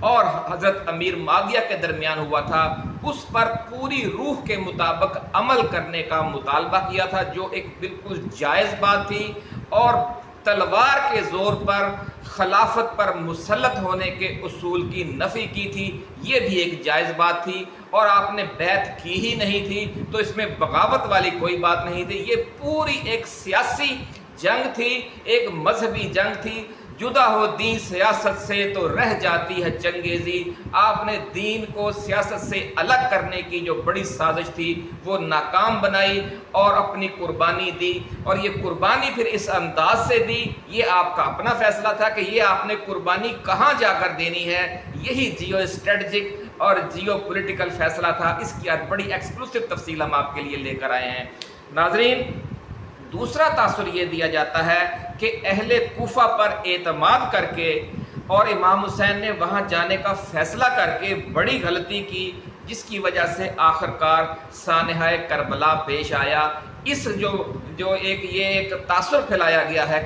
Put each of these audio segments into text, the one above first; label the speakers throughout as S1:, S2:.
S1: اور حضرت امیر معاویہ کے درمیان ہوا تھا، اس پر پوری روح کے مطابق عمل کرنے کا مطالبہ کیا تھا، جو ایک بالکل جائز بات تھی، اور تلوار کے زور پر خلافت پر مسلط ہونے کے اصول کی نفی کی تھی، یہ بھی ایک جائز بات تھی، اور آپ نے بیعت کی ہی نہیں تھی، تو اس میں بغاوت والی کوئی بات نہیں تھی۔ یہ پوری ایک سیاسی جنگ تھی، ایک مذہبی جنگ تھی۔ جدا ہو دین سیاست سے تو رہ جاتی ہے چنگیزی، آپ نے دین کو سیاست سے الگ کرنے کی جو بڑی سازش تھی وہ ناکام بنائی اور اپنی قربانی دی، اور یہ قربانی پھر اس انداز سے دی، یہ آپ کا اپنا فیصلہ تھا کہ یہ آپ نے قربانی کہاں جا کر دینی ہے، یہی جیو اسٹریٹجک اور جیو پولیٹیکل فیصلہ تھا۔ اس کی بڑی ایکسکلوسیو تفصیل ہم آپ کے لیے لے کر آئے ہیں۔ ناظرین، دوسرا تاثر یہ دیا جاتا ہے کہ اہل کوفہ پر اعتماد کر کے اور امام حسین نے وہاں جانے کا فیصلہ کر کے بڑی غلطی کی، جس کی وجہ سے آخرکار سانحہ کربلا پیش آیا۔ اس جو ایک تاثر پھیلایا گیا ہے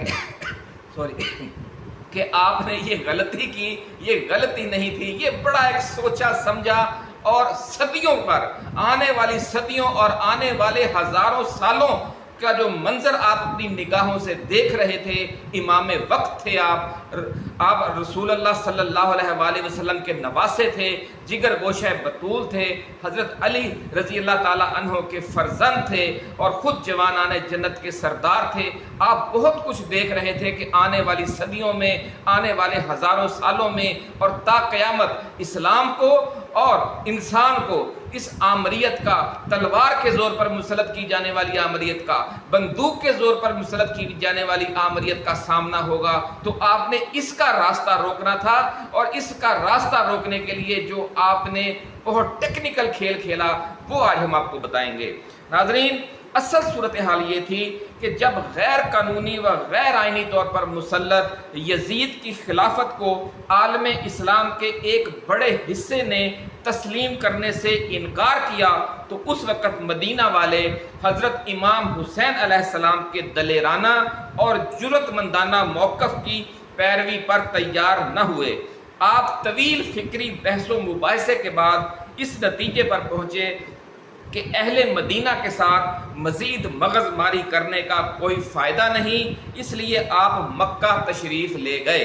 S1: کہ آپ نے یہ غلطی کی، یہ غلطی نہیں تھی، یہ بڑا ایک سوچا سمجھا اور صدیوں پر، آنے والی صدیوں اور آنے والے ہزاروں سالوں کا جو منظر آپ اپنی نگاہوں سے دیکھ رہے تھے، امام وقت تھے آپ رسول اللہ صلی اللہ علیہ وآلہ وسلم کے نواسے تھے، جگر گوشہ بطول تھے، حضرت علی رضی اللہ تعالیٰ عنہ کے فرزند تھے، اور خود جوانان جنت کے سردار تھے۔ آپ بہت کچھ دیکھ رہے تھے کہ آنے والی صدیوں میں، آنے والے ہزاروں سالوں میں، اور تا قیامت اسلام کو اور انسان کو اس آمریت کا، تلوار کے زور پر مسلط کی جانے والی آمریت کا، بندوق کے زور پر مسلط کی جانے والی آمریت کا سامنا ہوگا، تو آپ نے اس کا راستہ روکنا تھا، اور اس کا راستہ روکنے کے لیے جو آپ نے بہت ٹیکنیکل کھیل کھیلا وہ آج ہم آپ کو بتائیں گے۔ ناظرین، اصل صورتحال یہ تھی کہ جب غیر قانونی و غیر آئینی طور پر مسلط یزید کی خلافت کو عالم اسلام کے ایک بڑے حصے نے تسلیم کرنے سے انکار کیا، تو اس وقت مدینہ والے حضرت امام حسین علیہ السلام کے دلیرانہ اور جرأت مندانہ موقف کی پیروی پر تیار نہ ہوئے۔ آپ طویل فکری بحث و مباحثے کے بعد اس نتیجے پر پہنچے کہ اہل مدینہ کے ساتھ مزید مغز ماری کرنے کا کوئی فائدہ نہیں، اس لیے آپ مکہ تشریف لے گئے،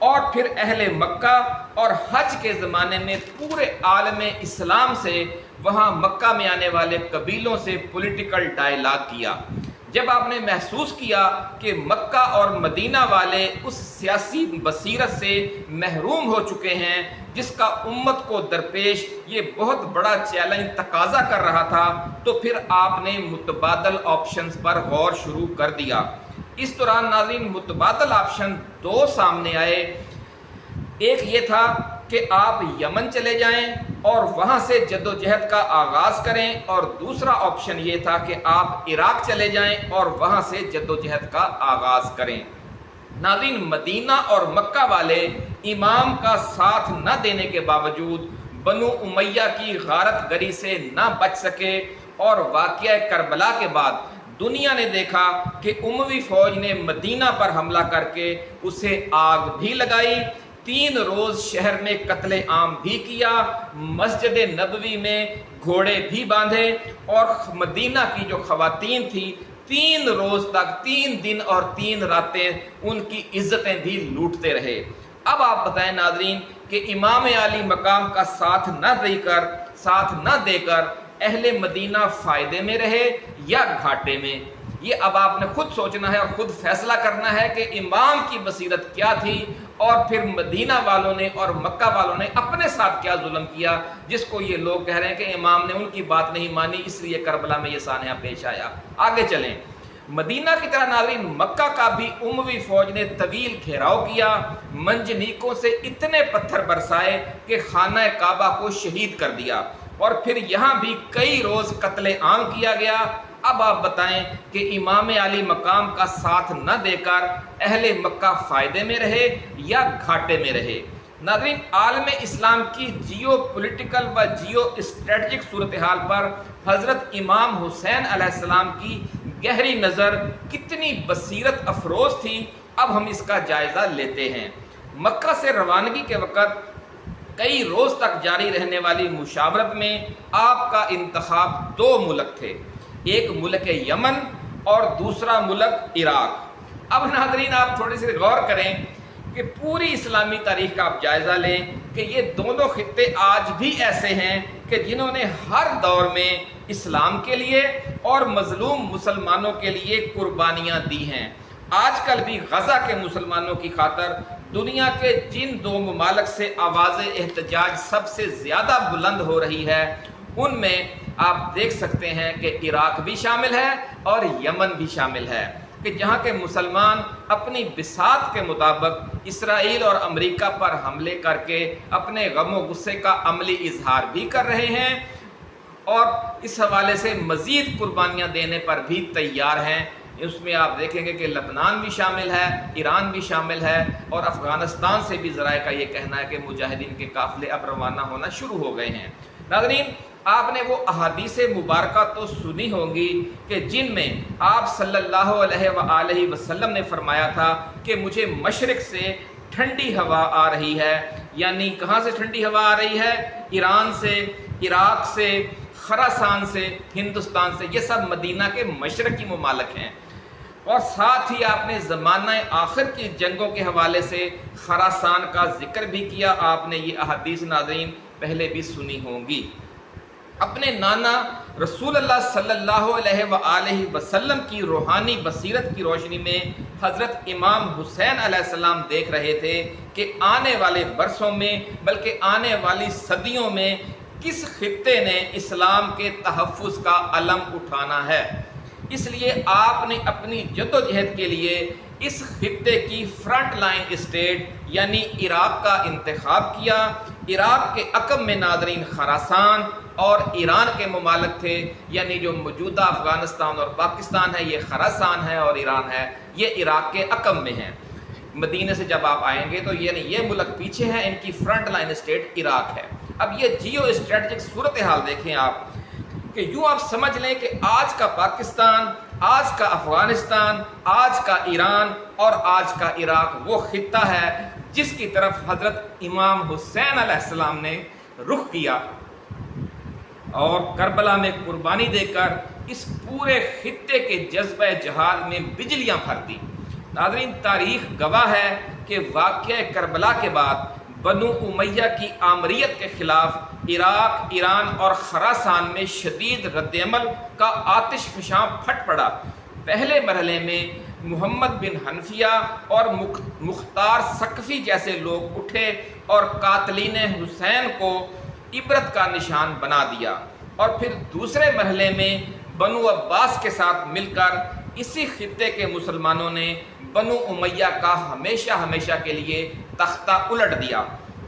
S1: اور پھر اہل مکہ اور حج کے زمانے میں پورے عالم اسلام سے وہاں مکہ میں آنے والے قبیلوں سے پولیٹیکل ڈائیلاگ کیا۔ جب آپ نے محسوس کیا کہ مکہ اور مدینہ والے اس سیاسی بصیرت سے محروم ہو چکے ہیں جس کا امت کو درپیش یہ بہت بڑا چیلنج تقاضا کر رہا تھا، تو پھر آپ نے متبادل آپشنز پر غور شروع کر دیا۔ اس دوران ناظرین متبادل آپشن دو سامنے آئے۔ ایک یہ تھا کہ آپ یمن چلے جائیں اور وہاں سے جدوجہد کا آغاز کریں، اور دوسرا آپشن یہ تھا کہ آپ عراق چلے جائیں اور وہاں سے جدوجہد کا آغاز کریں۔ ناظرین، مدینہ اور مکہ والے امام کا ساتھ نہ دینے کے باوجود بنو امیہ کی غارت گری سے نہ بچ سکے، اور واقعہ کربلا کے بعد دنیا نے دیکھا کہ اموی فوج نے مدینہ پر حملہ کر کے اسے آگ بھی لگائی، 3 روز شہر میں قتل عام بھی کیا، مسجد نبوی میں گھوڑے بھی باندھے، اور مدینہ کی جو خواتین تھی 3 روز تک، 3 دن اور 3 راتیں ان کی عزتیں بھی لوٹتے رہے۔ اب آپ بتائیں ناظرین کہ امام عالی مقام کا ساتھ نہ دے کر اہل مدینہ فائدے میں رہے یا گھاٹے میں؟ یہ اب آپ نے خود سوچنا ہے اور خود فیصلہ کرنا ہے کہ امام کی بصیرت کیا تھی، اور پھر مدینہ والوں نے اور مکہ والوں نے اپنے ساتھ کیا ظلم کیا، جس کو یہ لوگ کہہ رہے ہیں کہ امام نے ان کی بات نہیں مانی، اس لیے کربلا میں یہ سانحہ پیش آیا۔ آگے چلیں، مدینہ کی طرح ناظرین مکہ کا بھی اموی فوج نے طویل گھیراؤ کیا، منجنیقوں سے اتنے پتھر برسائے کہ خانہ کعبہ کو شہید کر دیا، اور پھر یہاں بھی کئی روز قتل عام کیا گیا۔ اب آپ بتائیں کہ امام عالی مقام کا ساتھ نہ دے کر اہل مکہ فائدے میں رہے یا گھاٹے میں رہے؟ ناظرین، عالم اسلام کی جیو پولیٹیکل و جیو اسٹریٹجک صورتحال پر حضرت امام حسین علیہ السلام کی گہری نظر کتنی بصیرت افروز تھی، اب ہم اس کا جائزہ لیتے ہیں۔ مکہ سے روانگی کے وقت کئی روز تک جاری رہنے والی مشاورت میں آپ کا انتخاب دو ملک تھے، ایک ملک یمن اور دوسرا ملک عراق۔ اب ناظرین آپ تھوڑے سے غور کریں کہ پوری اسلامی تاریخ کا آپ جائزہ لیں کہ یہ دونوں خطے آج بھی ایسے ہیں کہ جنہوں نے ہر دور میں اسلام کے لیے اور مظلوم مسلمانوں کے لیے قربانیاں دی ہیں۔ آج کل بھی غزہ کے مسلمانوں کی خاطر دنیا کے جن دو ممالک سے آواز احتجاج سب سے زیادہ بلند ہو رہی ہے، ان میں آپ دیکھ سکتے ہیں کہ عراق بھی شامل ہے اور یمن بھی شامل ہے، کہ جہاں کے مسلمان اپنی بساط کے مطابق اسرائیل اور امریکہ پر حملے کر کے اپنے غم و غصے کا عملی اظہار بھی کر رہے ہیں اور اس حوالے سے مزید قربانیاں دینے پر بھی تیار ہیں۔ اس میں آپ دیکھیں گے کہ لبنان بھی شامل ہے، ایران بھی شامل ہے، اور افغانستان سے بھی ذرائع کا یہ کہنا ہے کہ مجاہدین کے قافلے اب روانہ ہونا شروع ہو گئے ہیں۔ ناظرین آپ نے وہ احادیث مبارکہ تو سنی ہوں گی کہ جن میں آپ صلی اللہ علیہ وآلہ وسلم نے فرمایا تھا کہ مجھے مشرق سے ٹھنڈی ہوا آ رہی ہے، یعنی کہاں سے ٹھنڈی ہوا آ رہی ہے؟ ایران سے، عراق سے، خراسان سے، ہندوستان سے، یہ سب مدینہ کے مشرقی ممالک ہیں۔ اور ساتھ ہی آپ نے زمانہ آخر کی جنگوں کے حوالے سے خراسان کا ذکر بھی کیا۔ آپ نے یہ احادیث ناظرین پہلے بھی سنی ہوں گی۔ اپنے نانا رسول اللہ صلی اللہ علیہ وآلہ وسلم کی روحانی بصیرت کی روشنی میں حضرت امام حسین علیہ السلام دیکھ رہے تھے کہ آنے والے برسوں میں بلکہ آنے والی صدیوں میں کس خطے نے اسلام کے تحفظ کا علم اٹھانا ہے۔ اس لیے آپ نے اپنی جدوجہد کے لیے اس خطے کی فرنٹ لائن اسٹیٹ یعنی عراق کا انتخاب کیا۔ عراق کے عقب میں ناظرین خراسان اور ایران کے ممالک تھے، یعنی جو موجودہ افغانستان اور پاکستان ہے یہ خراسان ہے اور ایران ہے، یہ عراق کے عقب میں ہیں۔ مدینے سے جب آپ آئیں گے تو یہ ملک پیچھے ہیں، ان کی فرنٹ لائن اسٹیٹ عراق ہے۔ اب یہ جیو اسٹریٹجک صورتحال دیکھیں آپ کہ یوں آپ سمجھ لیں کہ آج کا پاکستان، آج کا افغانستان، آج کا ایران اور آج کا عراق وہ خطہ ہے جس کی طرف حضرت امام حسین علیہ السلام نے رخ کیا اور کربلا میں قربانی دے کر اس پورے خطے کے جذبہ جہاد میں بجلیاں بھر دی۔ ناظرین تاریخ گواہ ہے کہ واقعہ کربلا کے بعد بنو امیہ کی آمریت کے خلاف عراق، ایران اور خراسان میں شدید رد عمل کا آتش فشاں پھٹ پڑا۔ پہلے مرحلے میں محمد بن حنفیہ اور مختار ثقفی جیسے لوگ اٹھے اور قاتلین حسین کو عبرت کا نشان بنا دیا، اور پھر دوسرے مرحلے میں بنو عباس کے ساتھ مل کر اسی خطے کے مسلمانوں نے بنو امیہ کا ہمیشہ ہمیشہ کے لیے تختہ الٹ دیا۔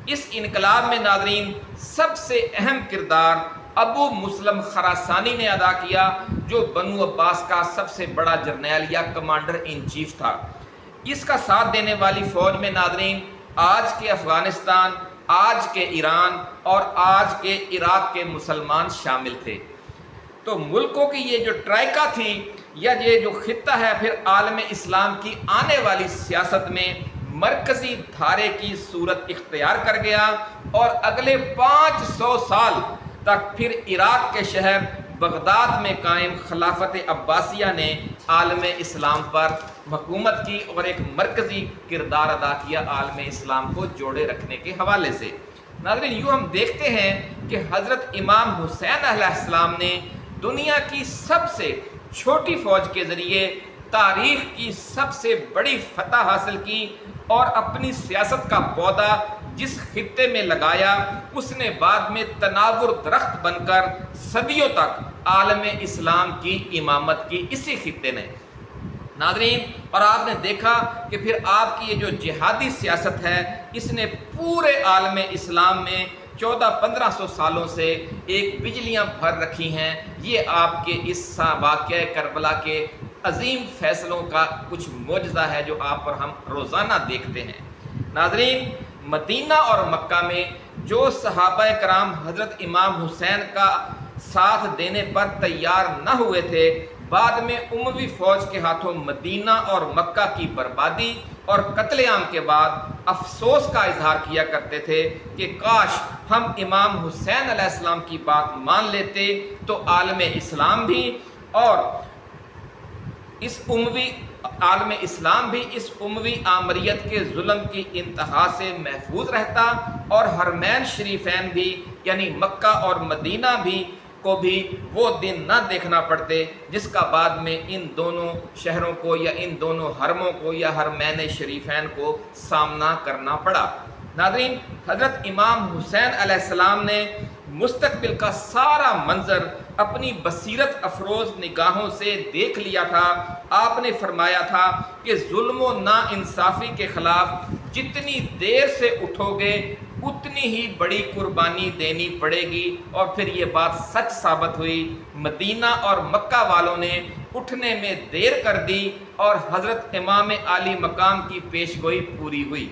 S1: اس انقلاب میں ناظرین سب سے اہم کردار ابو مسلم خراسانی نے ادا کیا، جو بنو عباس کا سب سے بڑا جرنیل یا کمانڈر ان چیف تھا۔ اس کا ساتھ دینے والی فوج میں ناظرین آج کے افغانستان، آج کے ایران اور آج کے عراق کے مسلمان شامل تھے۔ تو ملکوں کی یہ جو ٹرائکا تھی یا یہ جو خطہ ہے پھر عالم اسلام کی آنے والی سیاست میں مرکزی دھارے کی صورت اختیار کر گیا، اور اگلے 500 سال تک پھر عراق کے شہر بغداد میں قائم خلافت عباسیہ نے عالم اسلام پر حکومت کی اور ایک مرکزی کردار ادا کیا عالم اسلام کو جوڑے رکھنے کے حوالے سے۔ ناظرین یوں ہم دیکھتے ہیں کہ حضرت امام حسین علیہ السلام نے دنیا کی سب سے چھوٹی فوج کے ذریعے تاریخ کی سب سے بڑی فتح حاصل کی، اور اپنی سیاست کا پودا جس خطے میں لگایا اس نے بعد میں تناور درخت بن کر صدیوں تک عالم اسلام کی امامت کی اسی خطے نے۔ ناظرین اور آپ نے دیکھا کہ پھر آپ کی یہ جو جہادی سیاست ہے اس نے پورے عالم اسلام میں 1400-1500 سالوں سے ایک بجلیاں بھر رکھی ہیں۔ یہ آپ کے اس واقعہ کربلا کے عظیم فیصلوں کا کچھ معجزہ ہے جو آپ اور ہم روزانہ دیکھتے ہیں۔ ناظرین مدینہ اور مکہ میں جو صحابہ کرام حضرت امام حسین کا ساتھ دینے پر تیار نہ ہوئے تھے، بعد میں اموی فوج کے ہاتھوں مدینہ اور مکہ کی بربادی اور قتل عام کے بعد افسوس کا اظہار کیا کرتے تھے کہ کاش ہم امام حسین علیہ السلام کی بات مان لیتے تو عالم اسلام بھی اور عالم اسلام بھی اس اموی آمریت کے ظلم کی انتہا سے محفوظ رہتا اور حرمین شریفین بھی یعنی مکہ اور مدینہ بھی کو بھی وہ دن نہ دیکھنا پڑتے جس کا بعد میں ان دونوں شہروں کو یا ان دونوں حرموں کو یا حرمین شریفین کو سامنا کرنا پڑا۔ ناظرین، حضرت امام حسین علیہ السلام نے مستقبل کا سارا منظر اپنی بصیرت افروز نگاہوں سے دیکھ لیا تھا۔ آپ نے فرمایا تھا کہ ظلم و ناانصافی کے خلاف جتنی دیر سے اٹھو گے اتنی ہی بڑی قربانی دینی پڑے گی، اور پھر یہ بات سچ ثابت ہوئی۔ مدینہ اور مکہ والوں نے اٹھنے میں دیر کر دی اور حضرت امام عالی مقام کی پیشگوئی پوری ہوئی،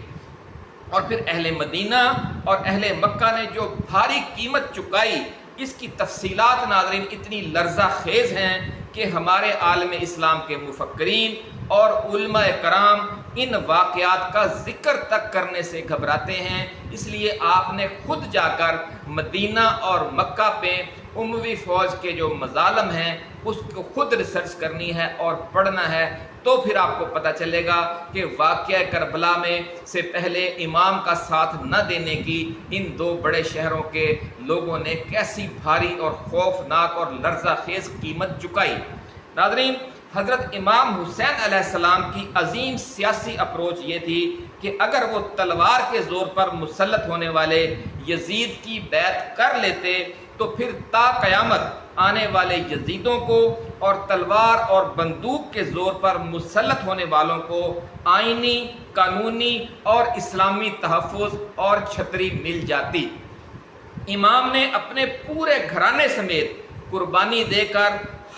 S1: اور پھر اہل مدینہ اور اہل مکہ نے جو بھاری قیمت چکائی اس کی تفصیلات ناظرین اتنی لرزہ خیز ہیں کہ ہمارے عالم اسلام کے مفکرین اور علماء کرام ان واقعات کا ذکر تک کرنے سے گھبراتے ہیں۔ اس لیے آپ نے خود جا کر مدینہ اور مکہ پہ اموی فوج کے جو مظالم ہیں اس کو خود ریسرچ کرنی ہے اور پڑھنا ہے، تو پھر آپ کو پتہ چلے گا کہ واقعہ کربلا میں سے پہلے امام کا ساتھ نہ دینے کی ان دو بڑے شہروں کے لوگوں نے کیسی بھاری اور خوفناک اور لرزہ خیز قیمت چکائی۔ ناظرین، حضرت امام حسین علیہ السلام کی عظیم سیاسی اپروچ یہ تھی کہ اگر وہ تلوار کے زور پر مسلط ہونے والے یزید کی بیعت کر لیتے تو پھر تا قیامت آنے والے یزیدوں کو اور تلوار اور بندوق کے زور پر مسلط ہونے والوں کو آئینی، قانونی اور اسلامی تحفظ اور چھتری مل جاتی۔ امام نے اپنے پورے گھرانے سمیت قربانی دے کر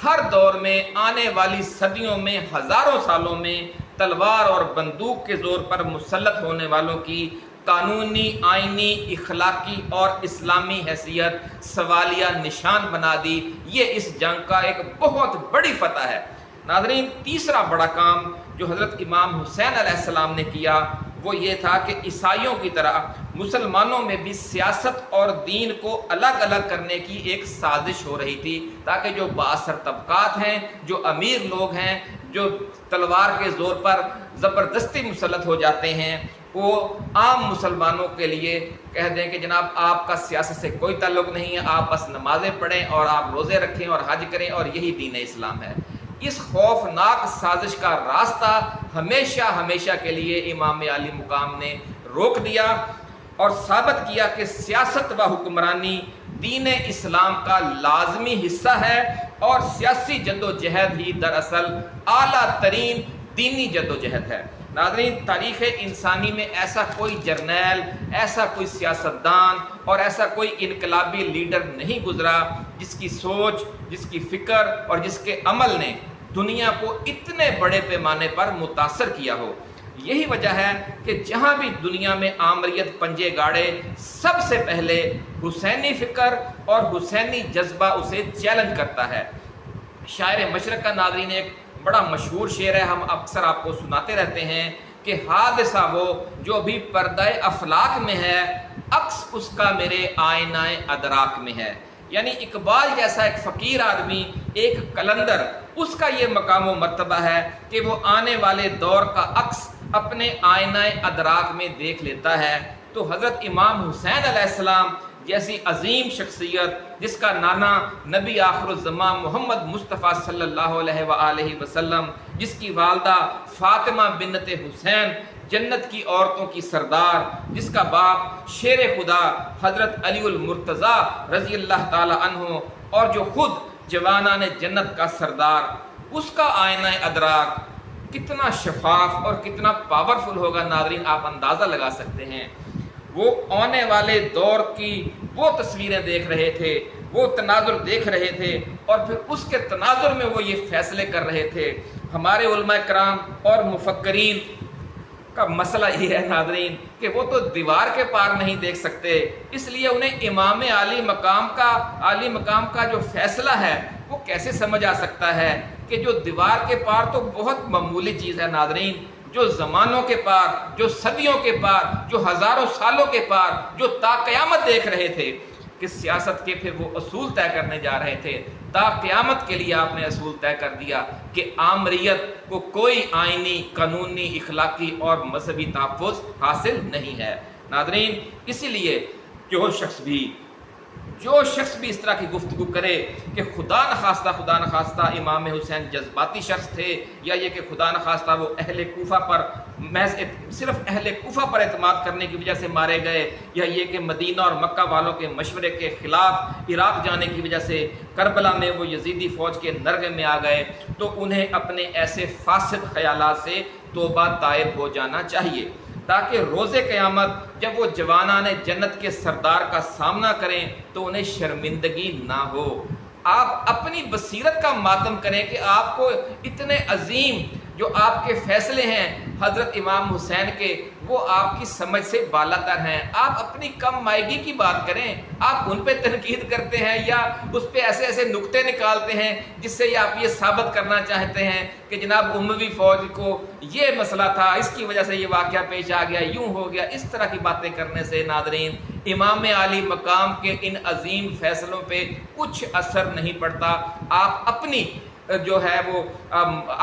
S1: ہر دور میں آنے والی صدیوں میں ہزاروں سالوں میں تلوار اور بندوق کے زور پر مسلط ہونے والوں کی قانونی، آئینی، اخلاقی اور اسلامی حیثیت سوالیہ نشان بنا دی۔ یہ اس جنگ کا ایک بہت بڑی فتح ہے۔ ناظرین، تیسرا بڑا کام جو حضرت امام حسین علیہ السلام نے کیا وہ یہ تھا کہ عیسائیوں کی طرح مسلمانوں میں بھی سیاست اور دین کو الگ الگ کرنے کی ایک سازش ہو رہی تھی، تاکہ جو بااثر طبقات ہیں، جو امیر لوگ ہیں، جو تلوار کے زور پر زبردستی مسلط ہو جاتے ہیں، وہ عام مسلمانوں کے لیے کہہ دیں کہ جناب آپ کا سیاست سے کوئی تعلق نہیں ہے، آپ بس نمازیں پڑھیں اور آپ روزے رکھیں اور حج کریں اور یہی دین اسلام ہے۔ اس خوفناک سازش کا راستہ ہمیشہ ہمیشہ کے لیے امام عالی مقام نے روک دیا اور ثابت کیا کہ سیاست و حکمرانی دین اسلام کا لازمی حصہ ہے، اور سیاسی جد و جہد ہی دراصل اعلیٰ ترین دینی جد و جہد ہے۔ ناظرین، تاریخ انسانی میں ایسا کوئی جرنیل، ایسا کوئی سیاستدان اور ایسا کوئی انقلابی لیڈر نہیں گزرا جس کی سوچ، جس کی فکر اور جس کے عمل نے دنیا کو اتنے بڑے پیمانے پر متاثر کیا ہو۔ یہی وجہ ہے کہ جہاں بھی دنیا میں آمریت پنجے گاڑے، سب سے پہلے حسینی فکر اور حسینی جذبہ اسے چیلنج کرتا ہے۔ شاعر مشرق کا ناظرین ایک بڑا مشہور شعر ہے، ہم اکثر آپ کو سناتے رہتے ہیں کہ حادثہ وہ جو بھی پردہ افلاک میں ہے، عکس اس کا میرے آئینہ ادراک میں ہے۔ یعنی اقبال جیسا ایک فقیر آدمی، ایک قلندر، اس کا یہ مقام و مرتبہ ہے کہ وہ آنے والے دور کا عکس اپنے آئینہ ادراک میں دیکھ لیتا ہے۔ تو حضرت امام حسین علیہ السلام جیسی عظیم شخصیت، جس کا نانا نبی آخر الزمان محمد مصطفیٰ صلی اللہ علیہ وآلہ وسلم، جس کی والدہ فاطمہ بنت حسین جنت کی عورتوں کی سردار، جس کا باپ شیر خدا حضرت علی المرتضیٰ رضی اللہ تعالی عنہ، اور جو خود جوانان جنت کا سردار، اس کا آئینہ ادراک کتنا شفاف اور کتنا پاورفل ہوگا ناظرین، آپ اندازہ لگا سکتے ہیں۔ وہ آنے والے دور کی وہ تصویریں دیکھ رہے تھے، وہ تناظر دیکھ رہے تھے، اور پھر اس کے تناظر میں وہ یہ فیصلے کر رہے تھے۔ ہمارے علماء کرام اور مفکرین کا مسئلہ یہ ہے ناظرین کہ وہ تو دیوار کے پار نہیں دیکھ سکتے، اس لیے انہیں امام عالی مقام کا جو فیصلہ ہے وہ کیسے سمجھ آ سکتا ہے کہ جو دیوار کے پار تو بہت معمولی چیز ہے ناظرین، جو زمانوں کے پار، جو صدیوں کے پار، جو ہزاروں سالوں کے پار، جو تا قیامت دیکھ رہے تھے کہ سیاست کے پھر وہ اصول طے کرنے جا رہے تھے، تا قیامت کے لیے آپ نے اصول طے کر دیا کہ آمریت کو کوئی آئینی، قانونی، اخلاقی اور مذہبی تحفظ حاصل نہیں ہے۔ ناظرین، اسی لیے جو شخص بھی اس طرح کی گفتگو کرے کہ خدا نخواستہ امام حسین جذباتی شخص تھے، یا یہ کہ خدا نخواستہ وہ صرف اہل کوفہ پر اعتماد کرنے کی وجہ سے مارے گئے، یا یہ کہ مدینہ اور مکہ والوں کے مشورے کے خلاف عراق جانے کی وجہ سے کربلا میں وہ یزیدی فوج کے نرغے میں آ گئے، تو انہیں اپنے ایسے فاسد خیالات سے توبہ طائب ہو جانا چاہیے، تاکہ روز قیامت جب وہ جوانان جنت کے سردار کا سامنا کریں تو انہیں شرمندگی نہ ہو۔ آپ اپنی بصیرت کا ماتم کریں کہ آپ کو اتنے عظیم جو آپ کے فیصلے ہیں حضرت امام حسین کے، وہ آپ کی سمجھ سے بالا تر ہیں۔ آپ اپنی کم مائگی کی بات کریں، آپ ان پہ تنقید کرتے ہیں یا اس پہ ایسے نکتے نکالتے ہیں جس سے آپ یہ ثابت کرنا چاہتے ہیں کہ جناب اموی فوج کو یہ مسئلہ تھا، اس کی وجہ سے یہ واقعہ پیش آ گیا، یوں ہو گیا۔ اس طرح کی باتیں کرنے سے ناظرین امام عالی مقام کے ان عظیم فیصلوں پہ کچھ اثر نہیں پڑتا، آپ اپنی جو ہے وہ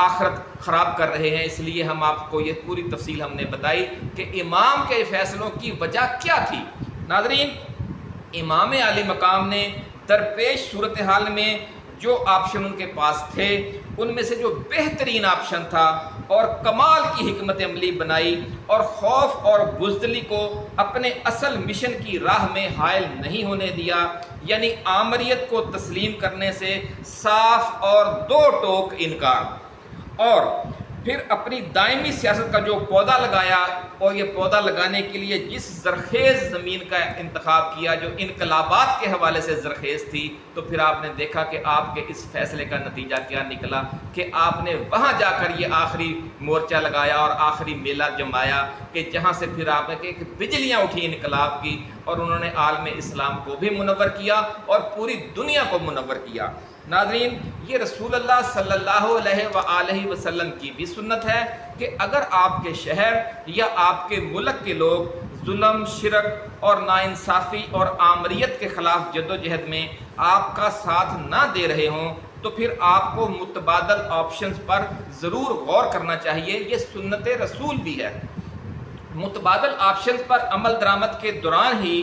S1: آخرت خراب کر رہے ہیں۔ اس لیے ہم آپ کو یہ پوری تفصیل ہم نے بتائی کہ امام کے فیصلوں کی وجہ کیا تھی۔ ناظرین، امام عالی مقام نے درپیش صورتحال میں جو آپشن ان کے پاس تھے ان میں سے جو بہترین آپشن تھا اور کمال کی حکمت عملی بنائی اور خوف اور بزدلی کو اپنے اصل مشن کی راہ میں حائل نہیں ہونے دیا، یعنی آمریت کو تسلیم کرنے سے صاف اور دو ٹوک انکار، اور پھر اپنی دائمی سیاست کا جو پودا لگایا، اور یہ پودا لگانے کے لیے جس زرخیز زمین کا انتخاب کیا جو انقلابات کے حوالے سے زرخیز تھی، تو پھر آپ نے دیکھا کہ آپ کے اس فیصلے کا نتیجہ کیا نکلا کہ آپ نے وہاں جا کر یہ آخری مورچہ لگایا اور آخری میلہ جمایا کہ جہاں سے پھر آپ نے کہ بجلیاں اٹھی انقلاب کی، اور انہوں نے عالم اسلام کو بھی منور کیا اور پوری دنیا کو منور کیا۔ ناظرین، یہ رسول اللہ صلی اللہ علیہ وآلہ وسلم کی بھی سنت ہے کہ اگر آپ کے شہر یا آپ کے ملک کے لوگ ظلم، شرک اور ناانصافی اور آمریت کے خلاف جدوجہد میں آپ کا ساتھ نہ دے رہے ہوں تو پھر آپ کو متبادل آپشنز پر ضرور غور کرنا چاہیے۔ یہ سنت رسول بھی ہے۔ متبادل آپشنز پر عمل درآمد کے دوران ہی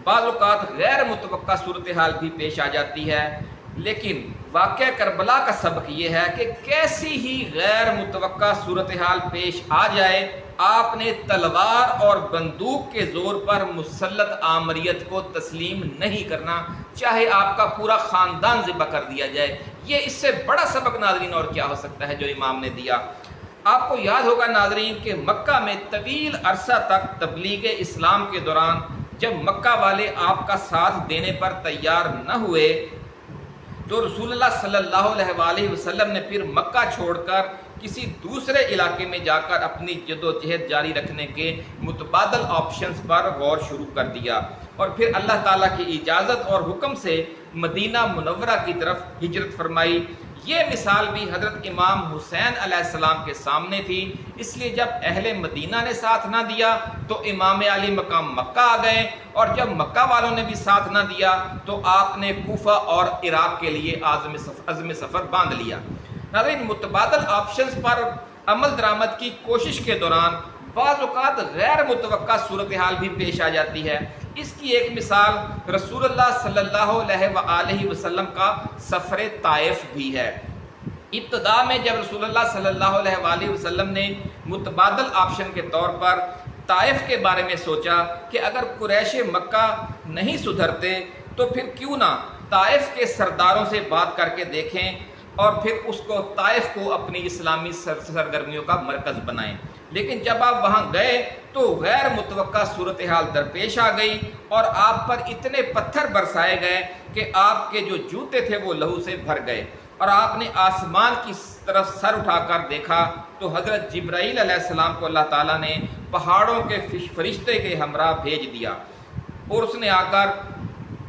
S1: بعض اوقات غیر متوقع صورتحال بھی پیش آ جاتی ہے، لیکن واقعہ کربلا کا سبق یہ ہے کہ کیسی ہی غیر متوقع صورتحال پیش آ جائے، آپ نے تلوار اور بندوق کے زور پر مسلط آمریت کو تسلیم نہیں کرنا، چاہے آپ کا پورا خاندان ذبح کر دیا جائے۔ یہ اس سے بڑا سبق ناظرین اور کیا ہو سکتا ہے جو امام نے دیا۔ آپ کو یاد ہوگا ناظرین کہ مکہ میں طویل عرصہ تک تبلیغ اسلام کے دوران جب مکہ والے آپ کا ساتھ دینے پر تیار نہ ہوئے تو رسول اللہ صلی اللہ علیہ وآلہ وسلم نے پھر مکہ چھوڑ کر کسی دوسرے علاقے میں جا کر اپنی جدوجہد جاری رکھنے کے متبادل آپشنز پر غور شروع کر دیا، اور پھر اللہ تعالیٰ کی اجازت اور حکم سے مدینہ منورہ کی طرف ہجرت فرمائی۔ یہ مثال بھی حضرت امام حسین علیہ السلام کے سامنے تھی، اس لیے جب اہل مدینہ نے ساتھ نہ دیا تو امام علی مقام مکہ آ گئے، اور جب مکہ والوں نے بھی ساتھ نہ دیا تو آپ نے کوفہ اور عراق کے لیے عزم سفر باندھ لیا۔ ناظرین، متبادل آپشنز پر عمل درآمد کی کوشش کے دوران بعض اوقات غیر متوقع صورتحال بھی پیش آ جاتی ہے۔ اس کی ایک مثال رسول اللہ صلی اللہ علیہ وآلہ وسلم کا سفر طائف بھی ہے۔ ابتدا میں جب رسول اللہ صلی اللہ علیہ وآلہ وسلم نے متبادل آپشن کے طور پر طائف کے بارے میں سوچا کہ اگر قریش مکہ نہیں سدھرتے تو پھر کیوں نہ طائف کے سرداروں سے بات کر کے دیکھیں اور پھر اس کو طائف کو اپنی اسلامی سرگرمیوں کا مرکز بنائیں۔ لیکن جب آپ وہاں گئے تو غیر متوقع صورتحال درپیش آ گئی اور آپ پر اتنے پتھر برسائے گئے کہ آپ کے جو جوتے تھے وہ لہو سے بھر گئے، اور آپ نے آسمان کی طرف سر اٹھا کر دیکھا تو حضرت جبرائیل علیہ السلام کو اللہ تعالیٰ نے پہاڑوں کے فرشتے کے ہمراہ بھیج دیا، اور اس نے آ کر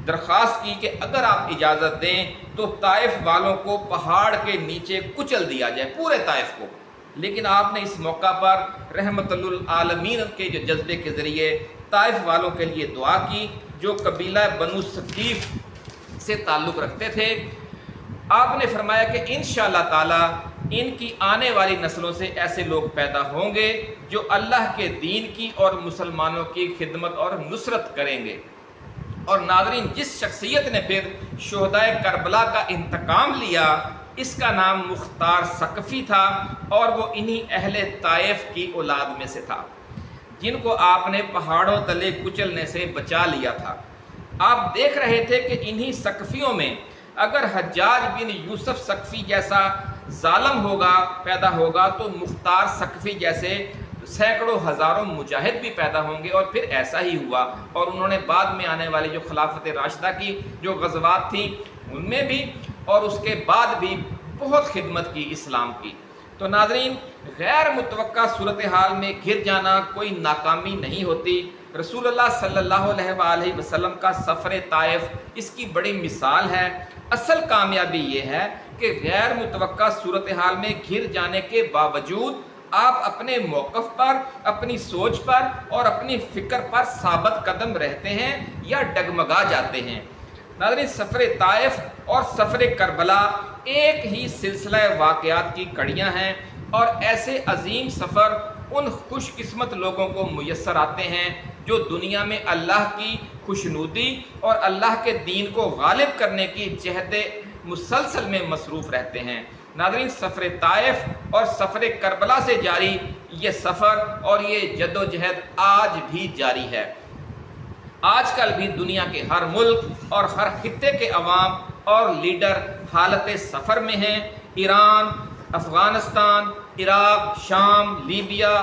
S1: درخواست کی کہ اگر آپ اجازت دیں تو طائف والوں کو پہاڑ کے نیچے کچل دیا جائے، پورے طائف کو۔ لیکن آپ نے اس موقع پر رحمت للعالمین کے جو جذبے کے ذریعے طائف والوں کے لیے دعا کی جو قبیلہ بنو ثقیف سے تعلق رکھتے تھے۔ آپ نے فرمایا کہ انشاءاللہ تعالی ان کی آنے والی نسلوں سے ایسے لوگ پیدا ہوں گے جو اللہ کے دین کی اور مسلمانوں کی خدمت اور نصرت کریں گے۔ اور ناظرین، جس شخصیت نے پھر شہدائے کربلا کا انتقام لیا اس کا نام مختار ثقفی تھا، اور وہ انہی اہل طائف کی اولاد میں سے تھا جن کو آپ نے پہاڑوں تلے کچلنے سے بچا لیا تھا۔ آپ دیکھ رہے تھے کہ انہی ثقفیوں میں اگر حجاج بن یوسف ثقفی جیسا ظالم پیدا ہوگا تو مختار ثقفی جیسے سینکڑوں ہزاروں مجاہد بھی پیدا ہوں گے، اور پھر ایسا ہی ہوا۔ اور انہوں نے بعد میں آنے والی جو خلافت راشدہ کی جو غزوات تھیں ان میں بھی اور اس کے بعد بھی بہت خدمت کی اسلام کی۔ تو ناظرین، غیر متوقع صورتحال میں گر جانا کوئی ناکامی نہیں ہوتی۔ رسول اللہ صلی اللہ علیہ وآلہ وسلم کا سفر طائف اس کی بڑی مثال ہے۔ اصل کامیابی یہ ہے کہ غیر متوقع صورتحال میں گر جانے کے باوجود آپ اپنے موقف پر، اپنی سوچ پر اور اپنی فکر پر ثابت قدم رہتے ہیں یا ڈگمگا جاتے ہیں۔ ناظرین، سفر طائف اور سفر کربلا ایک ہی سلسلہ واقعات کی کڑیاں ہیں، اور ایسے عظیم سفر ان خوش قسمت لوگوں کو میسر آتے ہیں جو دنیا میں اللہ کی خوشنودی اور اللہ کے دین کو غالب کرنے کی جہد مسلسل میں مصروف رہتے ہیں۔ ناظرین، سفر طائف اور سفر کربلا سے جاری یہ سفر اور یہ جدوجہد آج بھی جاری ہے۔ آج کل بھی دنیا کے ہر ملک اور ہر خطے کے عوام اور لیڈر حالت سفر میں ہیں۔ ایران، افغانستان، عراق، شام، لیبیا،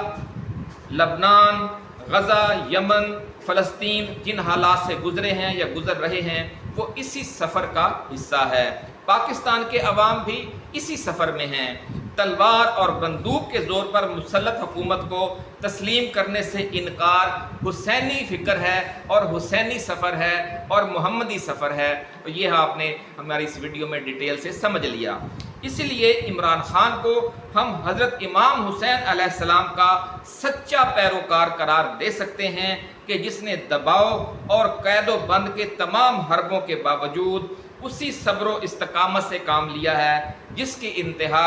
S1: لبنان، غزہ، یمن، فلسطین جن حالات سے گزرے ہیں یا گزر رہے ہیں وہ اسی سفر کا حصہ ہے۔ پاکستان کے عوام بھی اسی سفر میں ہیں۔ تلوار اور بندوق کے زور پر مسلط حکومت کو تسلیم کرنے سے انکار حسینی فکر ہے اور حسینی سفر ہے اور محمدی سفر ہے۔ یہ آپ نے ہماری اس ویڈیو میں ڈیٹیل سے سمجھ لیا۔ اس لیے عمران خان کو ہم حضرت امام حسین علیہ السلام کا سچا پیروکار قرار دے سکتے ہیں کہ جس نے دباؤ اور قید و بند کے تمام حربوں کے باوجود اسی صبر و استقامت سے کام لیا ہے جس کی انتہا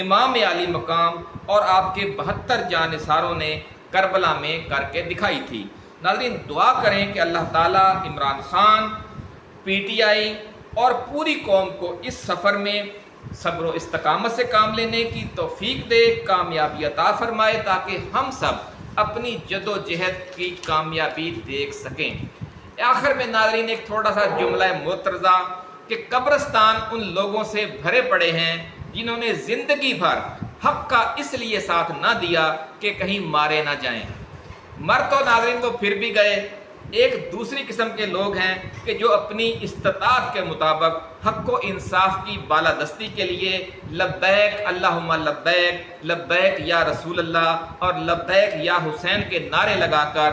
S1: امام علی مقام اور آپ کے 72 جانثاروں نے کربلا میں کر کے دکھائی تھی۔ ناظرین، دعا کریں کہ اللہ تعالیٰ Imran Khan, P T I اور پوری قوم کو اس سفر میں صبر و استقامت سے کام لینے کی توفیق دے، کامیابی عطا فرمائے تاکہ ہم سب اپنی جد و جہد کی کامیابی دیکھ سکیں۔ آخر میں ناظرین ایک تھوڑا سا جملہ معترضہ کہ قبرستان ان لوگوں سے بھرے پڑے ہیں جنہوں نے زندگی بھر حق کا اس لیے ساتھ نہ دیا کہ کہیں مارے نہ جائیں۔ مر تو ناظرین وہ پھر بھی گئے۔ ایک دوسری قسم کے لوگ ہیں کہ جو اپنی استطاعت کے مطابق حق و انصاف کی بالادستی کے لیے لبیک اللہم لبیک، لبیک یا رسول اللہ اور لبیک یا حسین کے نعرے لگا کر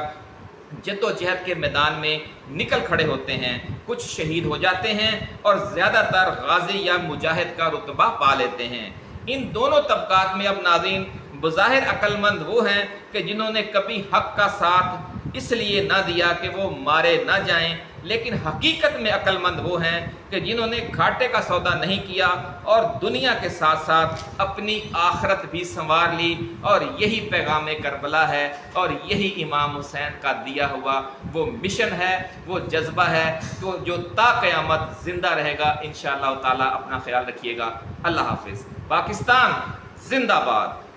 S1: جد و جہد کے میدان میں نکل کھڑے ہوتے ہیں۔ کچھ شہید ہو جاتے ہیں اور زیادہ تر غازی یا مجاہد کا رتبہ پا لیتے ہیں۔ ان دونوں طبقات میں اب ناظرین بظاہر عقل مند وہ ہیں کہ جنہوں نے کبھی حق کا ساتھ اس لیے نہ دیا کہ وہ مارے نہ جائیں، لیکن حقیقت میں عقل مند وہ ہیں کہ جنہوں نے گھاٹے کا سودا نہیں کیا اور دنیا کے ساتھ ساتھ اپنی آخرت بھی سنوار لی۔ اور یہی پیغام کربلا ہے اور یہی امام حسین کا دیا ہوا وہ مشن ہے، وہ جذبہ ہے جو تا قیامت زندہ رہے گا انشاءاللہ تعالی۔ اپنا خیال رکھیے گا۔ اللہ حافظ۔ پاکستان زندہ باد۔